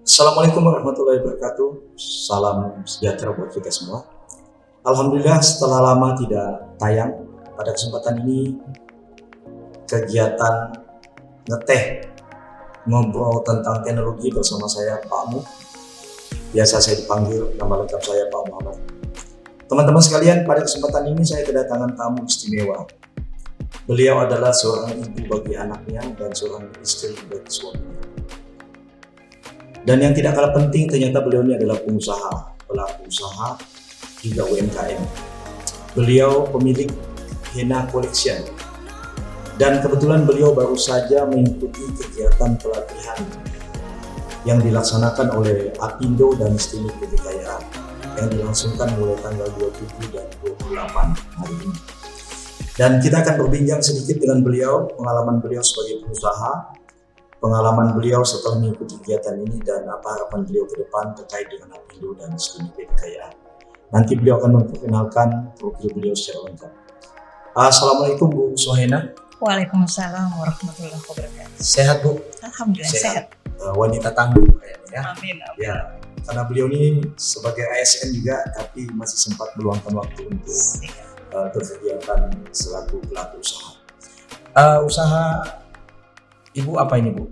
Assalamualaikum warahmatullahi wabarakatuh. Salam sejahtera buat kita semua. Alhamdulillah setelah lama tidak tayang, pada kesempatan ini kegiatan ngeteh ngobrol tentang teknologi bersama saya Pak Mu. Biasa saya dipanggil nama lengkap saya Pak Muhammad. Teman-teman sekalian, pada kesempatan ini saya kedatangan tamu istimewa. Beliau adalah seorang ibu bagi anaknya dan seorang istri bagi suaminya. Dan yang tidak kalah penting, ternyata beliau ini adalah pengusaha, pelaku usaha, juga UMKM. Beliau pemilik Henna Collection. Dan kebetulan beliau baru saja mengikuti kegiatan pelatihan yang dilaksanakan oleh Apindo dan STIMIK PPKIA yang dilangsungkan mulai tanggal 27 dan 28 hari ini. Dan kita akan berbincang sedikit dengan beliau, pengalaman beliau sebagai pengusaha, pengalaman beliau setelah mengikuti kegiatan ini, dan apa harapan beliau ke depan terkait dengan Apindo dan STIMIK PPKIA. Nanti beliau akan memperkenalkan profil beliau secara lengkap. Assalamualaikum Bu Sohena. Waalaikumsalam warahmatullahi wabarakatuh. Sehat Bu? Alhamdulillah sehat. Wanita tangguh kayaknya ya. Amin. Ya, karena beliau ini sebagai ASN juga, tapi masih sempat meluangkan waktu untuk berkegiatan selaku pelaku usaha. Usaha Ibu apa ini Bu?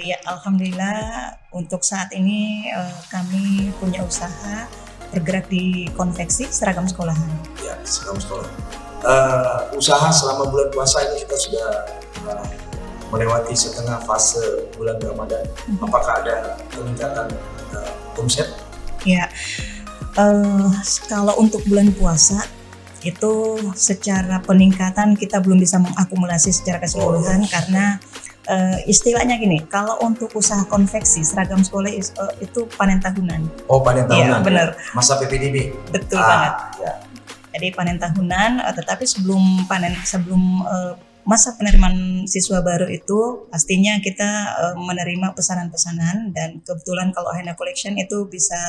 Ya alhamdulillah untuk saat ini kami punya usaha bergerak di konveksi seragam sekolahan. Ya, seragam sekolah. Usaha selama bulan puasa ini kita sudah melewati setengah fase bulan Ramadan. Apakah ada peningkatan omset? Ya, kalau untuk bulan puasa itu secara peningkatan kita belum bisa mengakumulasi secara keseluruhan karena istilahnya gini, kalau untuk usaha konveksi seragam sekolah itu panen tahunan. Oh, panen tahunan. Iya, benar. Masa PPDB. Betul banget. Ya. Jadi panen tahunan, tetapi sebelum masa penerimaan siswa baru itu pastinya kita menerima pesanan-pesanan, dan kebetulan kalau Henna Collection itu bisa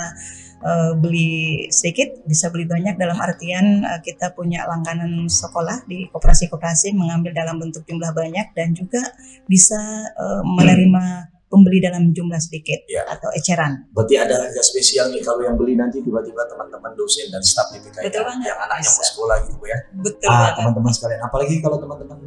beli sedikit, bisa beli banyak, dalam artian kita punya langganan sekolah di koperasi-koperasi mengambil dalam bentuk jumlah banyak, dan juga bisa menerima pembeli dalam jumlah sedikit atau eceran. Berarti ada harga spesial nih kalau yang beli nanti tiba-tiba teman-teman dosen dan staf PPKIA yang anaknya mau sekolah gitu ya. Betul banget. Teman-teman sekalian, apalagi kalau teman-teman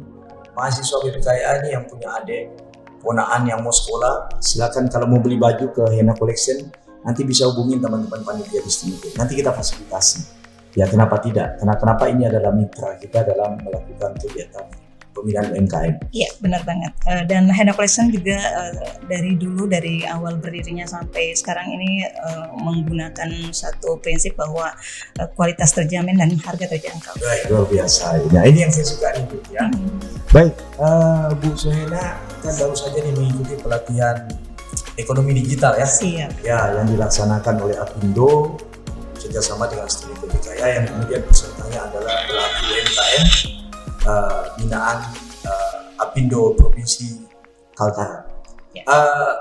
mahasiswa PPKIA ini yang punya adik, ponaan yang mau sekolah, silakan kalau mau beli baju ke Henna Collection, nanti bisa hubungin teman-teman panitia di STIMIK. Nanti kita fasilitasi. Ya kenapa tidak? Kenapa ini adalah mitra kita dalam melakukan kegiatan pembinaan UMKM. Iya benar banget. Dan Henna Collection juga dari awal berdirinya sampai sekarang ini menggunakan satu prinsip bahwa kualitas terjamin dan harga terjangkau. Baik, luar biasa. Nah ini yang saya suka nih Bu ya. Baik, Bu Sohena kan baru saja nih mengikuti pelatihan ekonomi digital ya. Siap. Ya, yang dilaksanakan oleh Apindo kerjasama dengan STIMIK PPKIA, yang kemudian pesertanya adalah pelaku UMKM binaan Apindo Provinsi Kaltara. Ya.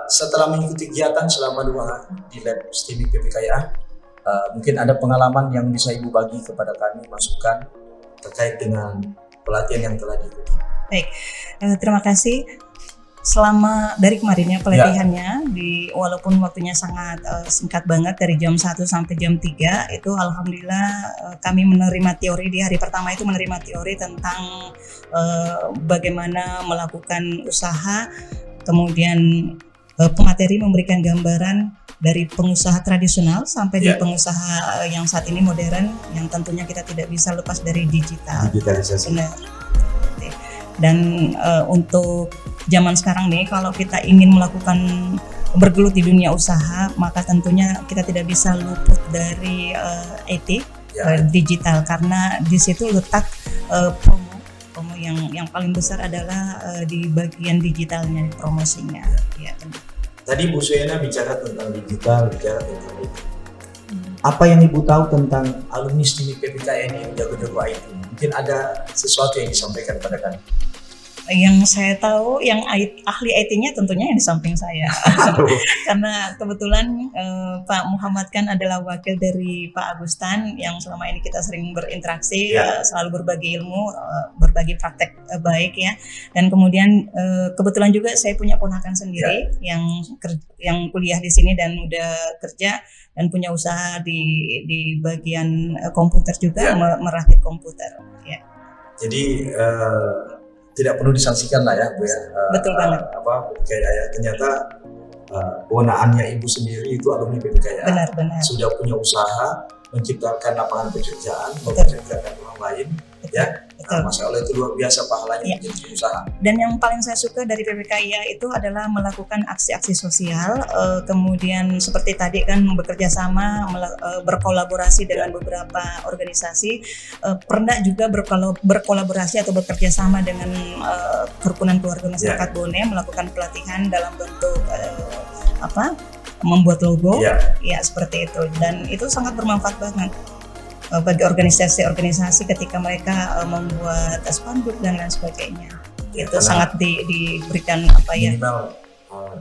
Setelah mengikuti kegiatan selama 2 hari di lab STIMIK PPKIA, mungkin ada pengalaman yang bisa Ibu bagi kepada kami, masukan terkait dengan pelatihan yang telah diikuti. Baik, terima kasih. Selama dari kemarinnya pelatihannya, walaupun waktunya sangat singkat banget dari jam 1 sampai jam 3, itu alhamdulillah kami menerima teori. Di hari pertama itu menerima teori tentang bagaimana melakukan usaha, kemudian pemateri memberikan gambaran dari pengusaha tradisional sampai di pengusaha yang saat ini modern, yang tentunya kita tidak bisa lepas dari digital. Digitalisasi. Benar. Dan untuk zaman sekarang nih, kalau kita ingin melakukan bergelut di dunia usaha, maka tentunya kita tidak bisa luput dari IT, digital, karena di situ letak promo yang paling besar adalah di bagian digitalnya, promosinya. Ya. Tadi Bu Sohena bicara tentang digital, bicara tentang IT. Apa yang Ibu tahu tentang alumni STIMIK PPKIA ini yang jago-jago IT? Mungkin ada sesuatu yang disampaikan pada kami. Yang saya tahu, yang ahli IT-nya tentunya yang di samping saya. Karena kebetulan Pak Muhammad kan adalah wakil dari Pak Agustan yang selama ini kita sering berinteraksi, selalu berbagi ilmu, berbagi praktek baik ya. Dan kemudian kebetulan juga saya punya ponakan sendiri yang kuliah di sini dan udah kerja dan punya usaha di bagian komputer juga, merakit komputer. Ya. Jadi tidak perlu disangsikan lah ya Bu ya. Betul banget. Ternyata ponakannya Ibu sendiri itu alumni PPKIA. Benar. Sudah punya usaha, menciptakan lapangan pekerjaan, mempekerjakan orang lain. Ya. Masya Allah, itu luar biasa pahalanya menjadi pengusaha. Dan yang paling saya suka dari PPKIA itu adalah melakukan aksi-aksi sosial, kemudian seperti tadi kan bekerja sama, berkolaborasi dengan beberapa organisasi, pernah juga berkolaborasi atau bekerja sama dengan Kerukunan Keluarga Masyarakat Bone, melakukan pelatihan dalam bentuk membuat logo, ya seperti itu, dan itu sangat bermanfaat banget bagi organisasi-organisasi ketika mereka membuat spanduk dan lain sebagainya. Itu sangat diberikan minimal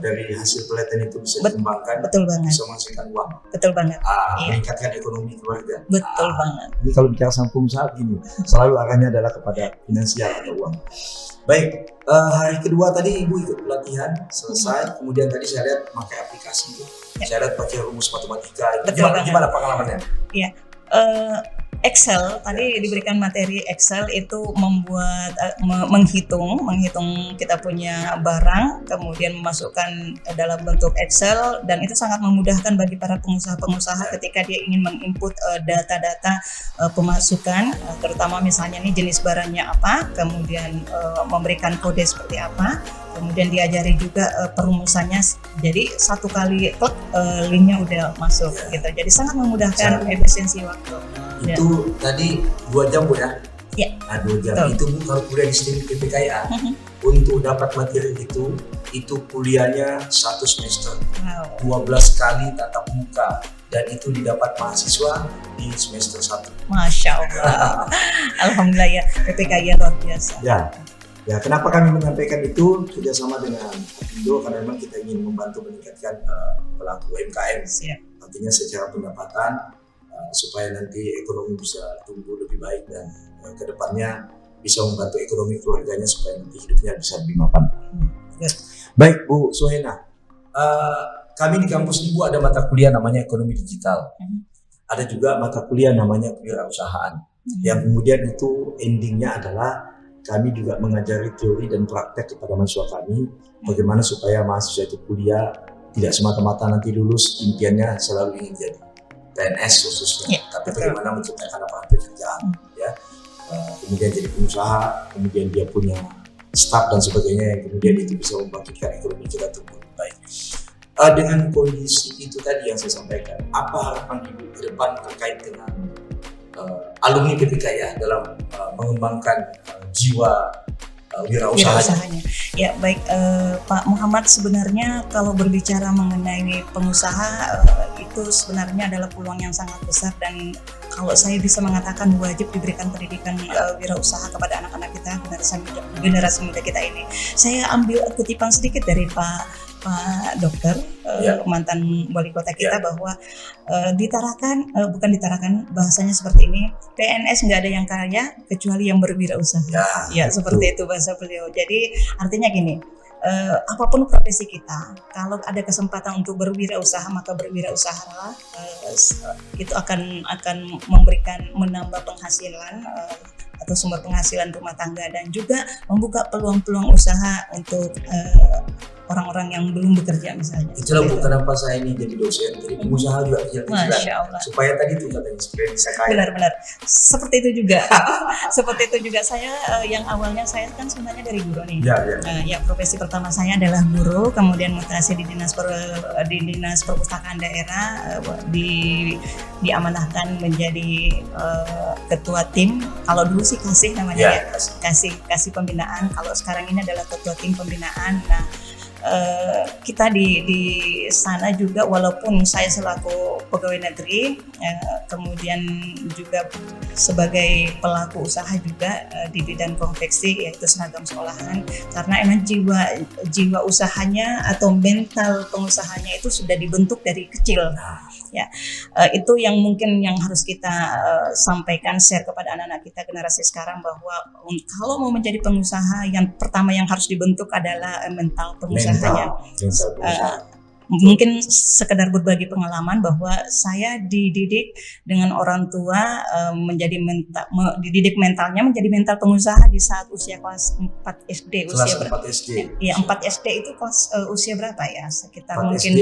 dari hasil pelatihan itu bisa dikembangkan, bisa menghasilkan uang. Betul banget. Meningkatkan ekonomi keluarga. Betul banget. Jadi kalau bicara sama pengusaha gini, selalu arahnya adalah kepada finansial atau uang. Baik, hari kedua tadi Ibu ikut pelatihan selesai, kemudian tadi saya lihat pakai aplikasi itu. Saya lihat pakai rumus matematika. Gimana pengalamannya? Iya. Excel tadi diberikan materi Excel itu membuat menghitung kita punya barang, kemudian memasukkan dalam bentuk Excel, dan itu sangat memudahkan bagi para pengusaha ketika dia ingin menginput data-data pemasukan, terutama misalnya nih jenis barangnya apa, kemudian memberikan kode seperti apa, kemudian diajari juga perumusannya, jadi satu kali klik linknya udah masuk gitu, jadi sangat memudahkan efisiensi waktu. Itu tadi 2 jam Bu ya? Iya. Nah 2 jam itu Bu kalau kuliah di sini PPKIA, untuk dapat materi itu kuliahnya 1 semester, 12 kali tatap muka, dan itu didapat mahasiswa di semester 1. Masya Allah. Alhamdulillah ya, PPKIA luar biasa. Ya, kenapa kami menyampaikan itu kerjasama dengan Indo, karena memang kita ingin membantu meningkatkan pelaku UMKM. Artinya secara pendapatan supaya nanti ekonomi bisa tumbuh lebih baik dan kedepannya bisa membantu ekonomi keluarganya supaya nanti hidupnya bisa lebih mapan. Baik Bu Suhena, kami di kampus Ibu ada mata kuliah namanya ekonomi digital. Ada juga mata kuliah namanya kewirausahaan. Yang kemudian itu endingnya adalah kami juga mengajari teori dan praktek kepada mahasiswa kami bagaimana supaya mahasiswa itu kuliah tidak semata-mata nanti lulus impiannya selalu ingin jadi PNS khususnya, tapi bagaimana menciptakan lapangan pekerjaan, ya. Kemudian jadi pengusaha, kemudian dia punya staff dan sebagainya, yang kemudian itu bisa membangkitkan ekonomi kita tumbuh lebih baik. Dengan kondisi itu tadi yang saya sampaikan, apa harapan Ibu ke depan terkait dengan alumni PPKIA dalam mengembangkan jiwa wirausahanya? Ya baik, Pak Muhammad, sebenarnya kalau berbicara mengenai pengusaha itu sebenarnya adalah peluang yang sangat besar, dan kalau saya bisa mengatakan wajib diberikan pendidikan wirausaha kepada anak-anak kita, generasi muda kita ini. Saya ambil kutipan sedikit dari Pak Dokter, mantan wali kota kita, bahwa bukan ditarakan, bahasanya seperti ini, PNS nggak ada yang kaya kecuali yang berwirausaha. Ya seperti itu bahasa beliau. Jadi artinya gini, apapun profesi kita, kalau ada kesempatan untuk berwirausaha maka berwirausahalah, itu akan menambah penghasilan atau sumber penghasilan rumah tangga, dan juga membuka peluang-peluang usaha untuk orang-orang yang belum bekerja misalnya. Itulah bukan kenapa saya ini jadi dosen, jadi pengusaha juga kecil-kecilan, supaya tadi itu katanya supaya bisa kaya. Benar-benar, seperti itu juga. Seperti itu juga saya, yang awalnya saya kan sebenarnya dari guru nih. Ya, profesi pertama saya adalah guru, kemudian mutasi di dinas perpustakaan daerah, diamanahkan menjadi ketua tim. Kalau dulu sih kasih namanya kasih pembinaan. Kalau sekarang ini adalah ketua tim pembinaan. Nah, kita di sana juga, walaupun saya selaku pegawai negeri, kemudian juga sebagai pelaku usaha juga di bidang konveksi, yaitu seragam sekolahan, karena emang jiwa usahanya atau mental pengusahanya itu sudah dibentuk dari kecil. Ya, itu yang mungkin yang harus kita sampaikan, share kepada anak-anak kita generasi sekarang, bahwa kalau mau menjadi pengusaha, yang pertama yang harus dibentuk adalah mental pengusahanya. Mungkin sekedar berbagi pengalaman bahwa saya dididik dengan orang tua dididik mentalnya menjadi mental pengusaha di saat usia kelas 4 SD. Kelas 4 SD. Ya, 4 SD itu kelas usia berapa ya? Sekitar 4 mungkin SD,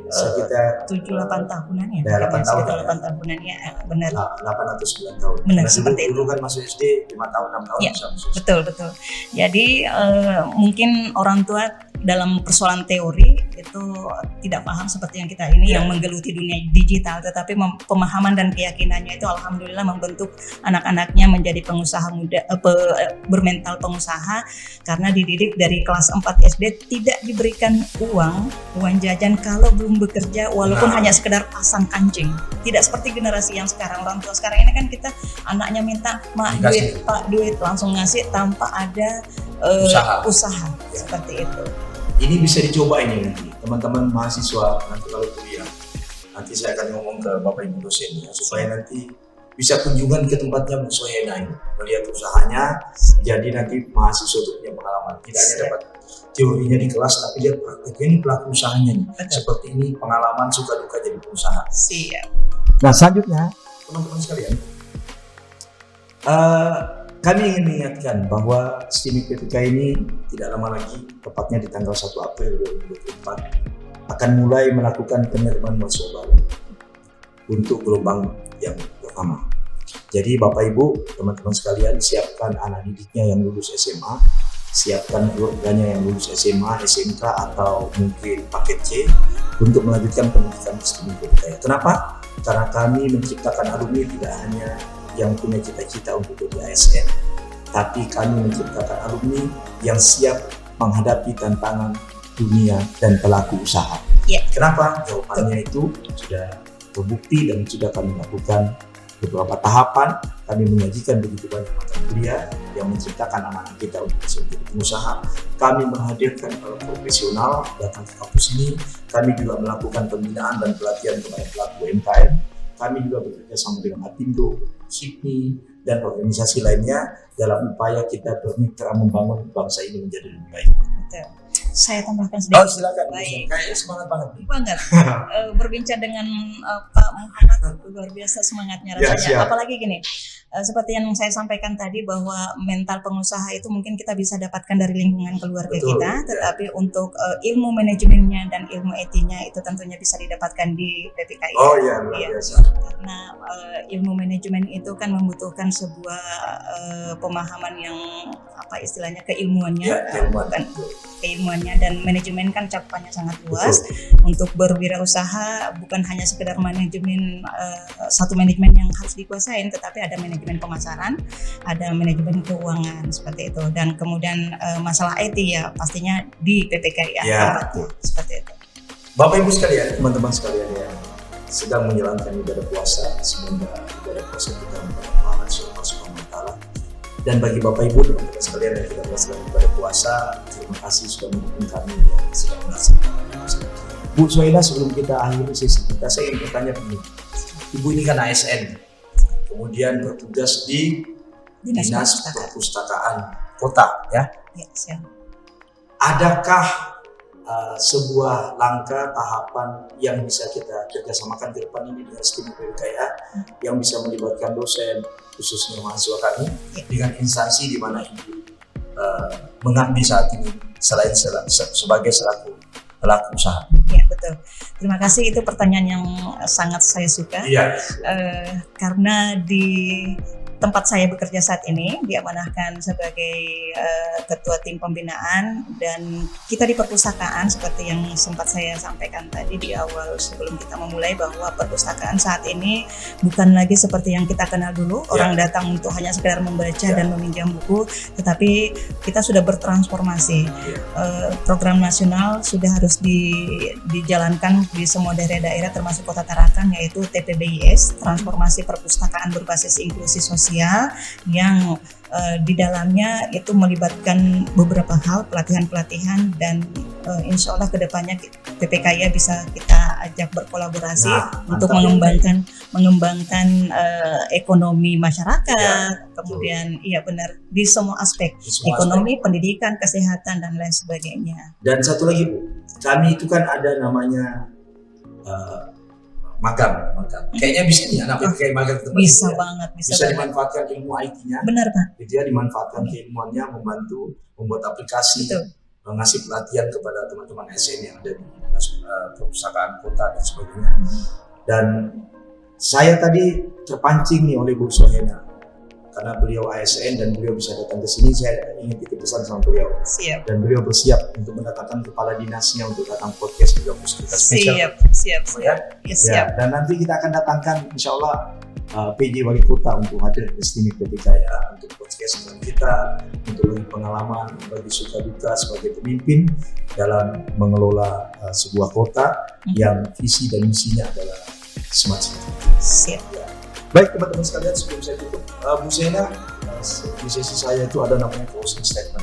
sekitar 7-8 tahunan ya. Ya, 8 tahun. Sekitar 8 tahunan ya, benar. 8 atau 9 tahun. Benar, Nah, seperti itu. Dulu kan masuk SD 5 tahun, 6 tahun Ya, bisa masuk SD. betul. Jadi mungkin orang tua dalam persoalan teori itu tidak paham seperti yang kita ini yang menggeluti dunia digital, tetapi pemahaman dan keyakinannya itu alhamdulillah membentuk anak-anaknya menjadi pengusaha muda, bermental pengusaha, karena dididik dari kelas 4 SD tidak diberikan uang jajan kalau belum bekerja, walaupun hanya sekedar pasang kancing. Tidak seperti generasi yang sekarang, orang tua sekarang ini kan kita anaknya minta mak duit, pak duit, langsung ngasih tanpa ada usaha. Seperti itu. Ini bisa dicoba ini nanti teman-teman mahasiswa nanti kalau kuliah. Nanti saya akan ngomong ke Bapak Ibu dosen ya, supaya nanti bisa kunjungan ke tempatnya Bu Sohena ini, melihat usahanya. Jadi nanti mahasiswa itu punya pengalaman, tidak hanya dapat teorinya di kelas, tapi lihat prakteknya ini pelaku usahanya nih. Seperti ini pengalaman suka duka jadi pengusaha. Siap. Nah selanjutnya teman-teman sekalian, kami ingin mengingatkan bahwa STIMIK PPK ini tidak lama lagi, tepatnya di tanggal 1 April 2024, akan mulai melakukan penerimaan mahasiswa baru untuk gelombang yang pertama. Jadi Bapak Ibu, teman-teman sekalian, siapkan anak didiknya yang lulus SMA, siapkan keluarganya yang lulus SMA, SMK, atau mungkin paket C untuk melanjutkan pendidikan STIMIK PPK. Kenapa? Karena kami menciptakan alumni tidak hanya yang punya cita-cita untuk jadi ASN, tapi kami menciptakan alumni yang siap menghadapi tantangan dunia dan pelaku usaha. Kenapa? Jawabannya itu sudah terbukti dan sudah kami lakukan beberapa tahapan. Kami menyajikan begitu banyak mata kuliah yang menciptakan anak-anak kita untuk bisa menjadi pengusaha. Kami menghadirkan para profesional datang ke kampus ini. Kami juga melakukan pembinaan dan pelatihan kepada pelaku UMKM. Kami juga bekerja sama dengan Apindo, HIPMI, dan organisasi lainnya dalam upaya kita bermitra membangun bangsa ini menjadi lebih baik. Betul. Saya tambahkan sedikit. Oh silakan. Baik. Kayaknya semangat banget. Banget. Berbincang dengan Pak Muhammad luar biasa semangatnya rasanya. Apalagi gini, seperti yang saya sampaikan tadi, bahwa mental pengusaha itu mungkin kita bisa dapatkan dari lingkungan keluarga kita, tetapi untuk ilmu manajemennya dan ilmu etinya itu tentunya bisa didapatkan di PPKI. Oh iya, luar biasa. Karena ilmu manajemen itu kan membutuhkan sebuah pemahaman yang apa istilahnya, keilmuannya, keilmuannya, dan manajemen kan cakupannya sangat luas. Untuk berwirausaha bukan hanya sekedar manajemen, satu manajemen yang harus dikuasain, tetapi ada manajemen pemasaran, ada manajemen keuangan, seperti itu. Dan kemudian masalah IT ya pastinya di PPK ya. Seperti itu. Bapak Ibu sekalian, teman-teman sekalian yang sedang menjalankan ibadah puasa, semoga ibadah puasa kita mendapat pahala Allah Subhanahu wa Ta'ala. Dan bagi Bapak Ibu, teman-teman sekalian yang tidak melaksanakan ibadah puasa, terima kasih sudah mendukung kami yang sedang melaksanakan puasa. Bu Sohena, sebelum kita akhiri sesi kita, saya ingin bertanya begini. Ibu ini kan ASN, kemudian bertugas di Dinas Perpustakaan Kota, ya? Ya, siap. Adakah sebuah langkah tahapan yang bisa kita kerjasamakan ke depan ini dengan STIMIK PPK yang bisa melibatkan dosen, khususnya mahasiswa kami, dengan instansi di mana ini mengabdi saat ini selain sebagai selaku pelaku usaha? Ya, betul. Terima kasih, itu pertanyaan yang sangat saya suka. Iya. Karena di tempat saya bekerja saat ini, diamanahkan sebagai ketua tim pembinaan, dan kita di perpustakaan seperti yang sempat saya sampaikan tadi di awal sebelum kita memulai, bahwa perpustakaan saat ini bukan lagi seperti yang kita kenal dulu, orang datang untuk hanya sekedar membaca dan meminjam buku, tetapi kita sudah bertransformasi. Program nasional sudah harus dijalankan di semua daerah-daerah termasuk Kota Tarakan, yaitu TPBIS, transformasi perpustakaan berbasis inklusi sosial, yang di dalamnya itu melibatkan beberapa hal, pelatihan-pelatihan, dan insya Allah kedepannya TPKIA bisa kita ajak berkolaborasi untuk mengembangkan ekonomi masyarakat, kemudian iya benar di semua aspek, ekonomi, pendidikan, kesehatan, dan lain sebagainya. Dan satu lagi Bu, kami itu kan ada namanya magang. Kayaknya bisa nih anak PPKI magang tempat bisa ya. banget, bisa dimanfaatkan ilmu IT-nya. Benar Pak. Gitu ya, dimanfaatkan keilmuannya, membantu membuat aplikasi, ngasih pelatihan kepada teman-teman ASN yang ada di perpustakaan kota dan sebagainya. Dan saya tadi terpancing nih oleh Bu Sohena, karena beliau ASN dan beliau bisa datang ke sini, saya ingin titip pesan sama beliau. Siap. Dan beliau bersiap untuk mendatangkan kepala dinasnya untuk datang podcast juga kita spesial. Siap. Ya? Siap. Dan nanti kita akan datangkan insya Allah PJ Wali Kota untuk hadir di sini ketika untuk podcast dengan kita, untuk bagi pengalaman, bagi suka duka sebagai pemimpin dalam mengelola sebuah kota yang visi dan misinya adalah smart city. Siap. Ya. Baik teman-teman sekalian, sebelum saya tutup, Bu Sena, di sesi saya itu ada namanya closing statement.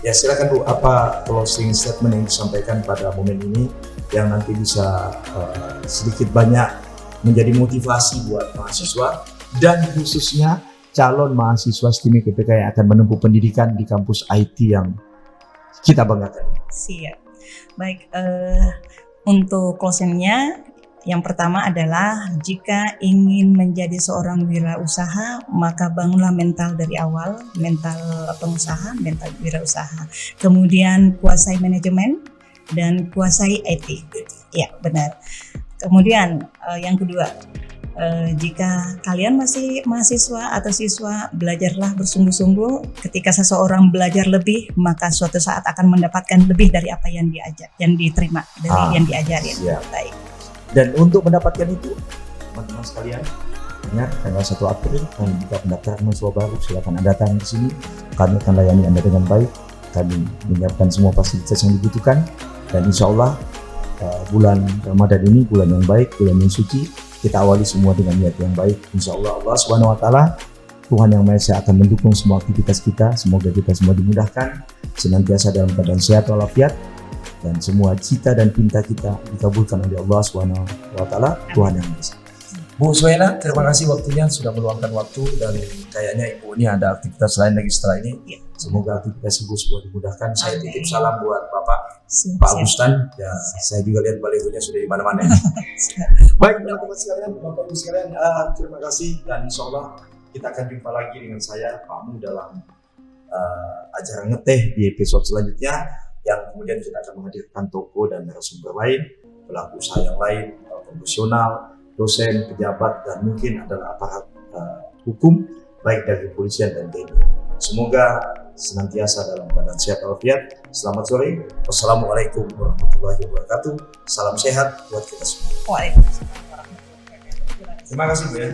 Ya silakan Bu, apa closing statement yang disampaikan pada momen ini yang nanti bisa sedikit banyak menjadi motivasi buat mahasiswa dan khususnya calon mahasiswa STIMI PPK yang akan menempuh pendidikan di kampus IT yang kita banggakan. Siap. Baik, untuk closingnya, yang pertama adalah jika ingin menjadi seorang wirausaha, maka bangunlah mental dari awal, mental pengusaha, mental wirausaha. Kemudian kuasai manajemen dan kuasai IT. Ya, benar. Kemudian yang kedua, jika kalian masih mahasiswa atau siswa, belajarlah bersungguh-sungguh. Ketika seseorang belajar lebih, maka suatu saat akan mendapatkan lebih dari apa yang diajar, yang diterima dari yang diajarin. Baik. Dan untuk mendapatkan itu, teman-teman sekalian, ingat tanggal 1 April kami buka pendaftaran mahasiswa baru. Silakan Anda datang di sini. Kami akan layani Anda dengan baik. Kami menyiapkan semua fasilitas yang dibutuhkan. Dan insya Allah bulan Ramadan ini bulan yang baik, bulan yang suci. Kita awali semua dengan niat yang baik. Insya Allah Allah Subhanahu Wa Taala, Tuhan Yang Maha Esa akan mendukung semua aktivitas kita. Semoga kita semua dimudahkan, senantiasa dalam keadaan sehat walafiat, dan semua cita dan pinta kita dikabulkan oleh Allah Subhanahu wa Ta'ala, Tuhan Yang Maha Esa. Bu Sohena, terima kasih waktunya sudah meluangkan waktu, dan kayaknya Ibu ini ada aktivitas lain lagi setelah ini. Semoga aktivitas Ibu semua dimudahkan. Saya titip salam buat Bapak Pak Agustan. Ya, saya juga lihat balihonya sudah di mana-mana. Baik teman-teman sekalian, Bapak Ibu sekalian, terima kasih, dan insya Allah kita akan jumpa lagi dengan saya Pak Mu dalam acara ngeteh di episode selanjutnya, yang kemudian kita akan menghadirkan tokoh dan narasumber lain, pelaku usaha yang lain, profesional, dosen, pejabat, dan mungkin adalah aparat hukum, baik dari kepolisian dan TNI. Semoga senantiasa dalam keadaan sehat walafiat. Selamat sore. Wassalamualaikum warahmatullahi wabarakatuh. Salam sehat buat kita semua. Waalaikumsalam warahmatullahi wabarakatuh. Terima kasih Bu ya.